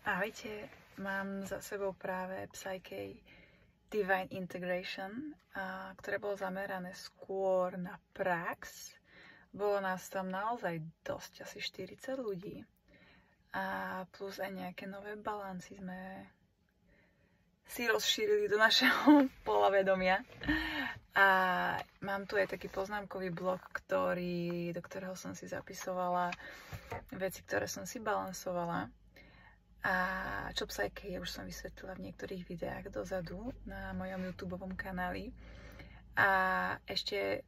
Ahojte, mám za sebou práve Psyche Divine Integration, ktoré bolo zamerané skôr na prax. Bolo nás tam naozaj dosť, asi 40 ľudí. A plus aj nejaké nové balancy sme si rozšírili do našeho pola vedomia. A mám tu aj taký poznámkový blok, do ktorého som si zapisovala veci, ktoré som si balansovala. A čo Psyche už som vysvetlila v niektorých videách dozadu na mojom YouTubeovom kanáli. A ešte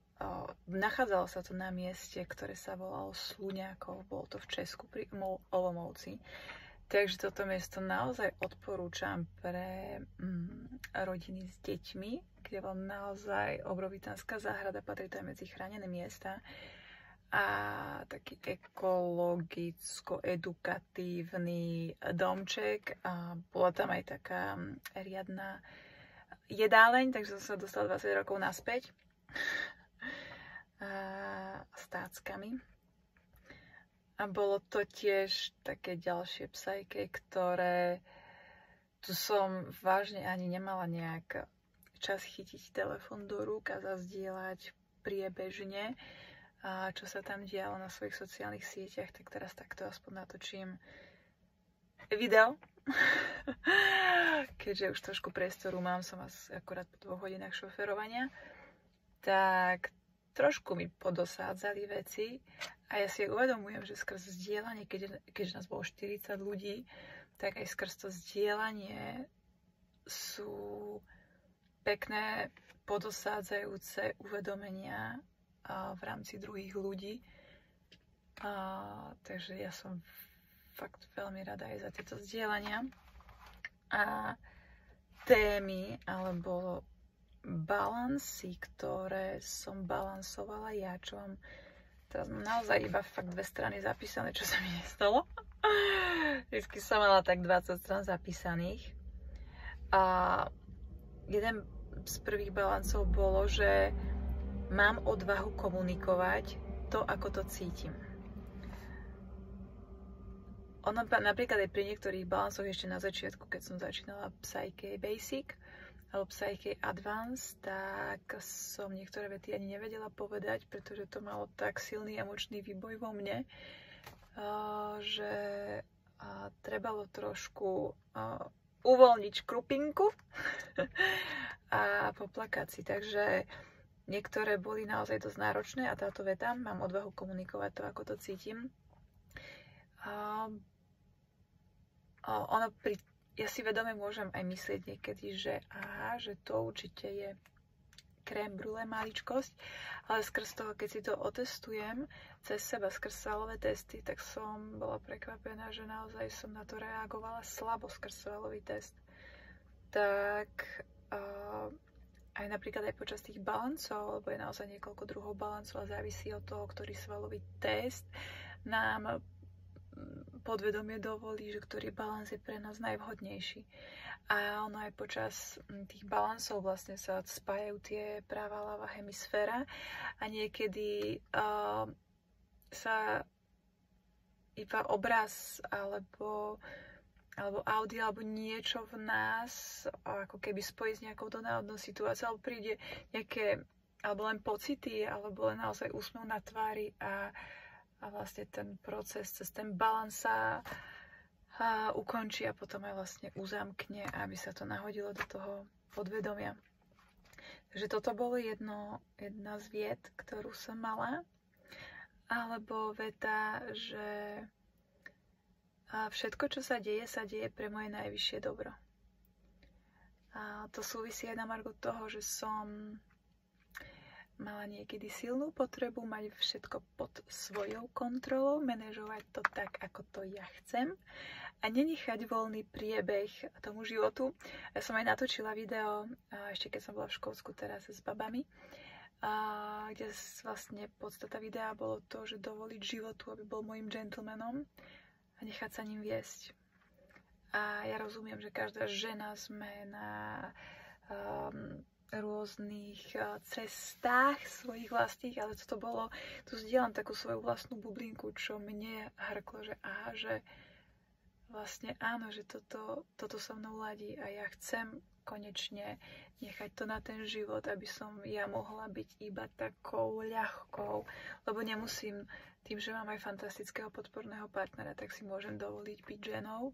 nachádzalo sa to na mieste, ktoré sa volalo Sluňákov. Bolo to v Česku pri Olomouci. Takže toto miesto naozaj odporúčam pre rodiny s deťmi, kde bola naozaj obrovitánska záhrada, patrí to aj medzi chránené miesta. A taký ekologicko-edukatívny domček. A bola tam aj taká riadna jedáleň, takže som sa dostala 20 rokov naspäť s táckami. A bolo to tiež také ďalšie Psyche, ktoré tu som vážne ani nemala nejak čas chytiť telefón do rúk a zazdieľať priebežne, a čo sa tam dialo na svojich sociálnych sieťach, tak teraz takto aspoň natočím video. Keďže už trošku priestoru mám, som akorát po 2 hodinách šoferovania, tak trošku mi podosádzali veci a ja si uvedomujem, že skrz zdieľanie, keďže nás bolo 40 ľudí, tak aj skrz to zdieľanie sú pekné podosádzajúce uvedomenia v rámci druhých ľudí. Takže ja som fakt veľmi rada aj za tieto zdieľania. A témy alebo balansy, ktoré som balansovala ja, čo mám teraz naozaj iba fakt 2 strany zapísané, čo sa mi nestalo. Vždycky som mala tak 20 strán zapísaných. A jeden z prvých balancov bolo, že mám odvahu komunikovať to, ako to cítim. Ono napríklad aj pri niektorých balancoch ešte na začiatku, keď som začínala Psyche Basic alebo Psyche Advanced, tak som niektoré vety ani nevedela povedať, pretože to malo tak silný emočný výboj vo mne, že trebalo trošku uvoľniť škrupinku a poplakať si. Takže niektoré boli naozaj dosť náročné a táto veta, mám odvahu komunikovať to, ako to cítim. Ja si vedome môžem aj myslieť niekedy, že že to určite je krém brûlée maličkosť, ale skrz toho, keď si to otestujem cez seba, skrz svalové testy, tak som bola prekvapená, že naozaj som na to reagovala slabo skrz svalový test. Tak aj napríklad aj počas tých balancov, lebo je naozaj niekoľko druhov balancov a závisí od toho, ktorý svalový test nám podvedomie dovolí, že ktorý balans je pre nás najvhodnejší. A ono aj počas tých balancov vlastne sa spájajú tie práva a ľavá hemisféra a niekedy sa iba obraz alebo audio, alebo niečo v nás, ako keby spojí s nejakou donáhodnou situáciou, alebo príde nejaké, alebo len pocity, alebo len naozaj úsmev na tvári a vlastne ten proces cez ten balans sa ukončí a potom aj vlastne uzamkne, aby sa to nahodilo do toho podvedomia. Takže toto bolo jedna z vied, ktorú som mala, alebo veta, že všetko, čo sa deje pre moje najvyššie dobro. A to súvisí aj na margo toho, že som mala niekedy silnú potrebu mať všetko pod svojou kontrolou, manažovať to tak, ako to ja chcem a nenechať voľný priebeh tomu životu. Ja som aj natočila video, ešte keď som bola v Škótsku teraz s babami, kde vlastne podstata videa bolo to, že dovoliť životu, aby bol môjim gentlemanom a nechať sa ním viesť. A ja rozumiem, že každá žena sme na rôznych cestách svojich vlastných, ale toto bolo, tu zdieľam takú svoju vlastnú bublinku, čo mne hrklo, že že vlastne áno, že toto so mnou ladí a ja chcem konečne nechať to na ten život, aby som ja mohla byť iba takou ľahkou, lebo nemusím, tým, že mám aj fantastického podporného partnera, tak si môžem dovoliť byť ženou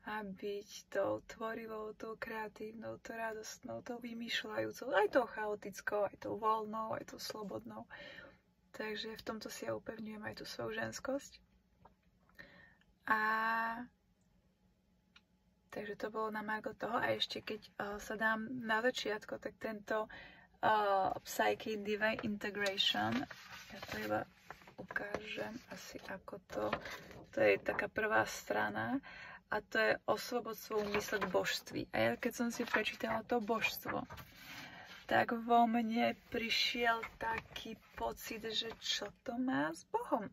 a byť tou tvorivou, tou kreatívnou, tou radostnou, tou vymýšľajúcou, aj tou chaotickou, aj tou voľnou, aj tou slobodnou. Takže v tomto si ja upevňujem aj tú svoju ženskosť. A takže to bolo na margo toho. A ešte keď sa dám na začiatko, tak tento Psyche Divine Integration, ja to iba ukážem asi ako to je taká prvá strana a to je oslobod svoju mysl k božství. A ja keď som si prečítala to božstvo, tak vo mne prišiel taký pocit, že čo to má s Bohom.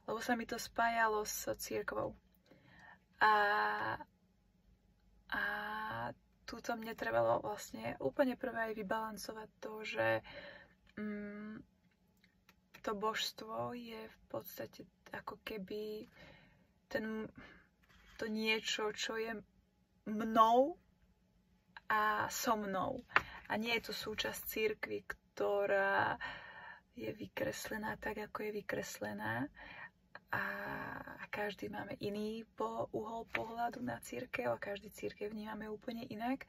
Lebo sa mi to spájalo s cirkvou. A túto mne trebalo vlastne úplne prvé aj vybalancovať to, že to božstvo je v podstate ako keby to niečo, čo je mnou a so mnou. A nie je to súčasť cirkvi, ktorá je vykreslená tak, ako je vykreslená. A každý máme iný uhol pohľadu na cirkev a každý cirkev vnímame úplne inak.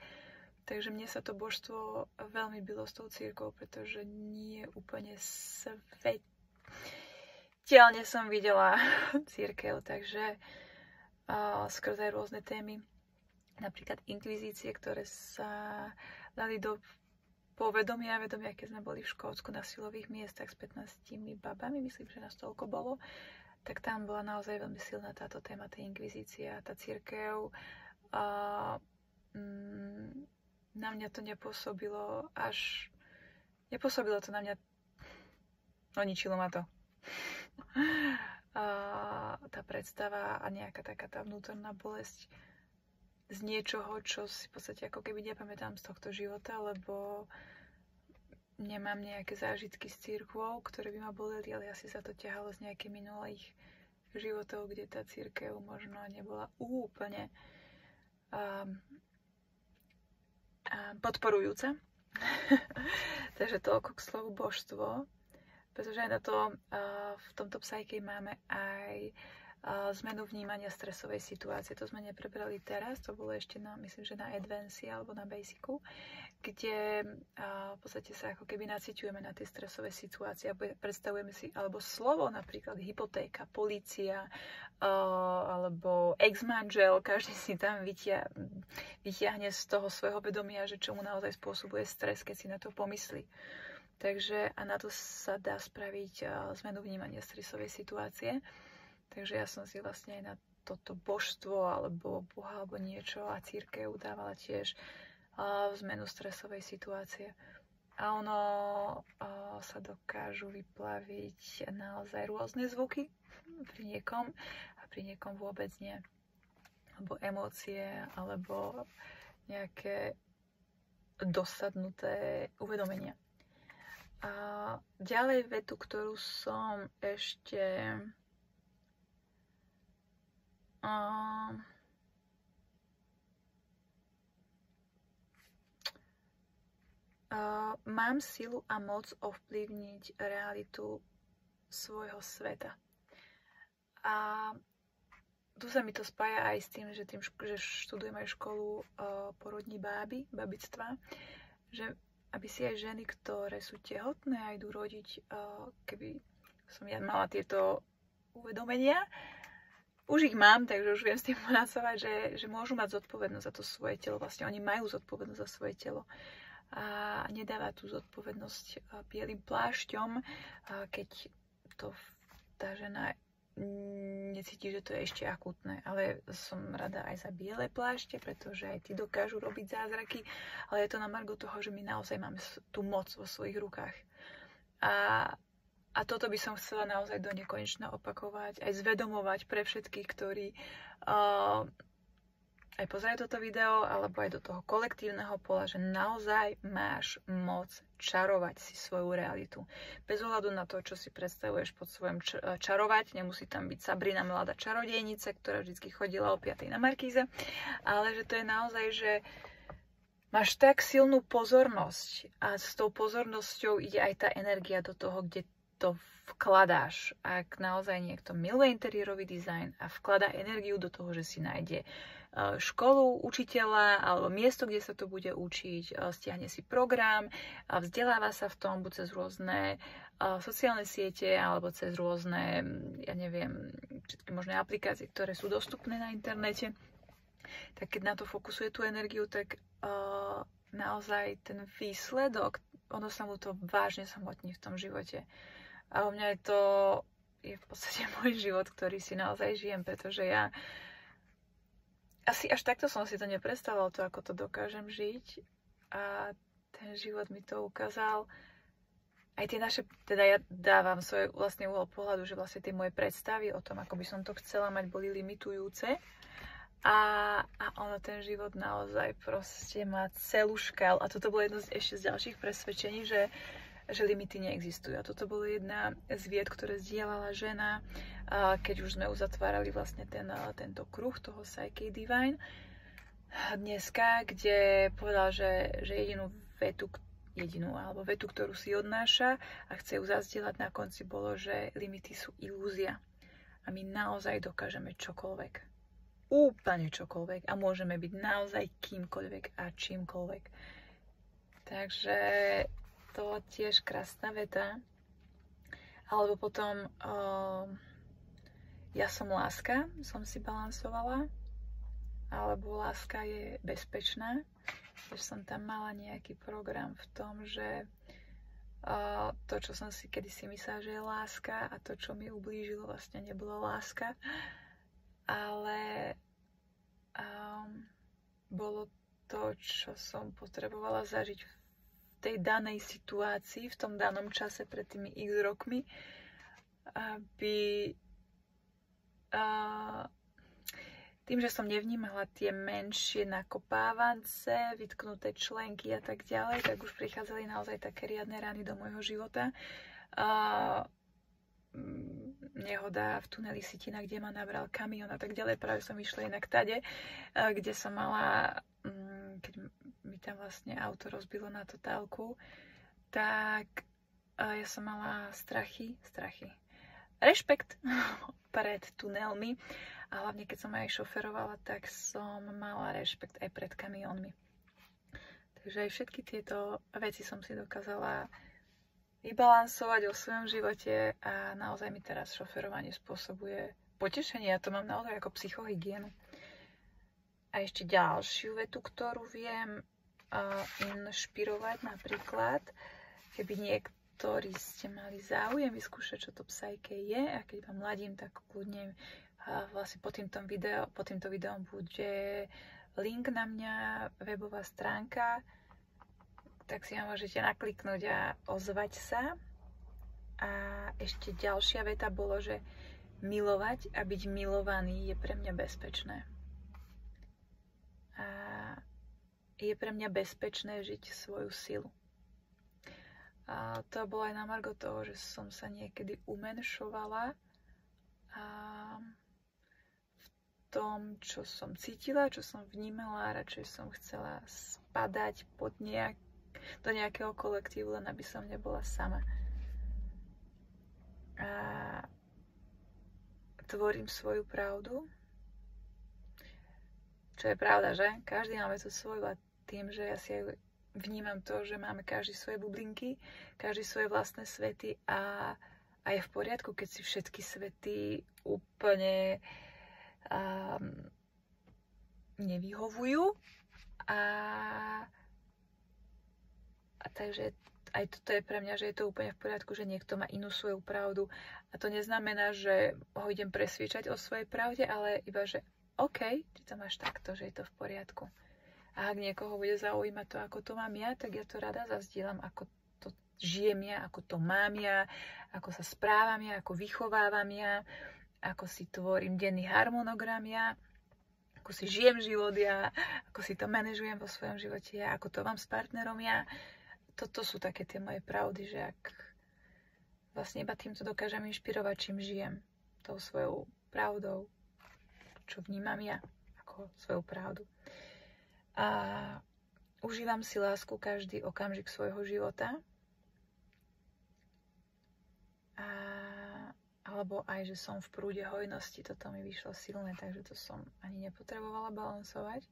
Takže mne sa to božstvo veľmi bylo s tou cirkvou, pretože nie úplne svetelne som videla cirkev, takže skrze rôzne témy, napríklad inkvizície, ktoré sa dali do povedomia a vedomia, keď sme boli v Škótsku na silových miestach s 15 babami, myslím, že nás toľko bolo, tak tam bola naozaj veľmi silná táto téma tej inkvizície a tá cirkev. Na mňa to nepôsobilo to na mňa, ničilo ma to. Tá predstava a nejaká taká tá vnútorná bolesť z niečoho, čo si v podstate ako keby nepamätám z tohto života, lebo nemám nejaké zážitky s cirkvou, ktoré by ma boleli, ale asi sa to ťahalo z nejakých minulých životov, kde tá cirkev možno nebola úplne podporujúca. Takže toľko k slovu božstvo. Pretože aj na to v tomto Psyche máme aj zmenu vnímania stresovej situácie. To sme neprebrali teraz, to bolo ešte myslím, že na Advance alebo na Basicu, kde v podstate sa ako keby naciťujeme na tie stresové situácie a predstavujeme si, alebo slovo napríklad hypotéka, polícia, alebo ex-manžel, každý si tam vytiahne z toho svojho vedomia, že čo mu naozaj spôsobuje stres, keď si na to pomyslí. Takže a na to sa dá spraviť zmenu vnímania stresovej situácie. Takže ja som si vlastne aj na toto božstvo alebo Boha alebo niečo a cirkev dávala tiež zmenu stresovej situácie. A ono sa dokážu vyplaviť naozaj rôzne zvuky pri niekom a pri niekom vôbec nie. Alebo emócie, alebo nejaké dosadnuté uvedomenia. A ďalej vetu, ktorú som ešte mám silu a moc ovplyvniť realitu svojho sveta. A tu sa mi to spája aj s tým, že študujem aj školu porodní babictva, že aby si aj ženy, ktoré sú tehotné a idú rodiť, keby som ja mala tieto uvedomenia, už ich mám, takže už viem s tým pracovať, že môžu mať zodpovednosť za to svoje telo. Vlastne oni majú zodpovednosť za svoje telo. A nedáva tú zodpovednosť bielým plášťom, keď to tá žena necíti, že to je ešte akútne. Ale som rada aj za biele plášte, pretože aj tí dokážu robiť zázraky, ale je to na margo toho, že my naozaj máme tú moc vo svojich rukách. A toto by som chcela naozaj do nekonečna opakovať, aj zvedomovať pre všetkých, ktorí aj pozerať toto video, alebo aj do toho kolektívneho pola, že naozaj máš moc čarovať si svoju realitu. Bez ohľadu na to, čo si predstavuješ pod svojom čarovať, nemusí tam byť Sabrina mladá čarodejnica, ktorá vždy chodila o 5. na Markíze, ale že to je naozaj, že máš tak silnú pozornosť a s tou pozornosťou ide aj tá energia do toho, kde to vkladáš. Ak naozaj niekto miluje interiérový dizajn a vkladá energiu do toho, že si nájde školu, učiteľa alebo miesto, kde sa to bude učiť, stiahne si program, vzdeláva sa v tom buď cez rôzne sociálne siete alebo cez rôzne, ja neviem, všetky možné aplikácie, ktoré sú dostupné na internete, tak keď na to fokusuje tú energiu, tak naozaj ten výsledok, ono sa mu to vážne samotní v tom živote. A u mňa je v podstate môj život, ktorý si naozaj žijem, pretože ja asi až takto som si to nepredstavovala, to, ako to dokážem žiť. A ten život mi to ukázal. Aj tie naše, teda ja dávam svoj vlastný uhol pohľadu, že vlastne tie moje predstavy o tom, ako by som to chcela mať, boli limitujúce. A ono, ten život naozaj proste má celú škálu. A toto bolo jedno ešte z ďalších presvedčení, že limity neexistujú. A toto bolo jedna z vied, ktoré zdieľala žena, keď už sme uzatvárali vlastne tento kruh toho Psyche Divine dneska, kde povedal, že jedinú vetu, ktorú si odnáša a chce ju zazdieľať na konci, bolo, že limity sú ilúzia. A my naozaj dokážeme čokoľvek. Úplne čokoľvek. A môžeme byť naozaj kýmkoľvek a čímkoľvek. Takže to tiež krásna veta. Alebo potom ja som láska, som si balansovala. Alebo láska je bezpečná. Takže som tam mala nejaký program v tom, že to, čo som si kedysi myslela, že je láska, a to, čo mi ublížilo, vlastne nebola láska. Ale bolo to, čo som potrebovala zažiť v tej danej situácii, v tom danom čase pred tými x rokmi, aby tým, že som nevnímala tie menšie nakopávance, vytknuté členky a tak ďalej, tak už prichádzali naozaj také riadne rany do môjho života. Nehoda v tuneli Sitina, kde ma nabral kamión a tak ďalej. Práve som išla inak tade, kde som mala, keď mi tam vlastne auto rozbilo na totálku, tak ja som mala strachy. Rešpekt pred tunelmi. A hlavne, keď som aj šoferovala, tak som mala rešpekt aj pred kamiónmi. Takže aj všetky tieto veci som si dokázala vybalansovať vo svojom živote a naozaj mi teraz šoferovanie spôsobuje potešenie. Ja to mám naozaj ako psychohygienu. A ešte ďalšiu vetu, ktorú viem inšpirovať, napríklad, keby niektorí ste mali záujem vyskúšať, čo to Psyche je, a keď vám mladím, tak kľudne vlastne pod týmto videom bude link na mňa, webová stránka, tak si ma môžete nakliknúť a ozvať sa. A ešte ďalšia veta bolo, že milovať a byť milovaný je pre mňa bezpečné. A je pre mňa bezpečné žiť svoju silu. A to bolo aj na margo toho, že som sa niekedy umenšovala a v tom, čo som cítila, čo som vnímala, radšej som chcela spadať do nejakého kolektívu, len aby som nebola sama. A tvorím svoju pravdu, čo je pravda, že? Každý máme tú svoju, a tým, že ja si aj vnímam to, že máme každý svoje bublinky, každý svoje vlastné svety, a je v poriadku, keď si všetky svety úplne nevyhovujú. A takže aj toto je pre mňa, že je to úplne v poriadku, že niekto má inú svoju pravdu. A to neznamená, že ho idem presviečať o svojej pravde, ale iba, že OK, ty to máš takto, že je to v poriadku. A ak niekoho bude zaujímať to, ako to mám ja, tak ja to rada zazdielam, ako to žijem ja, ako to mám ja, ako sa správam ja, ako vychovávam ja, ako si tvorím denný harmonogram ja, ako ako si žijem život ja, ako si to manažujem vo svojom živote ja, ako to mám s partnerom ja. Toto sú také tie moje pravdy, že ak vlastne iba týmto dokážem inšpirovať, čím žijem, tou svojou pravdou, čo vnímam ja ako svoju pravdu. A užívam si lásku každý okamžik svojho života. Alebo aj, že som v prúde hojnosti, toto mi vyšlo silné, takže to som ani nepotrebovala balansovať.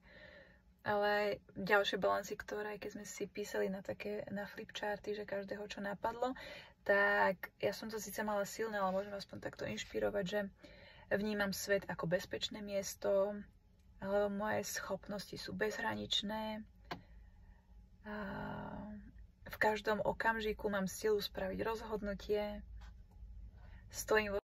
Ale ďalšie balansy, ktoré, keď sme si písali na flipcharty, že každého čo napadlo, tak ja som to síce mala silné, ale môžem aspoň takto inšpirovať, že vnímam svet ako bezpečné miesto, alebo moje schopnosti sú bezhraničné. A v každom okamžiku mám silu spraviť rozhodnutie, stojím vo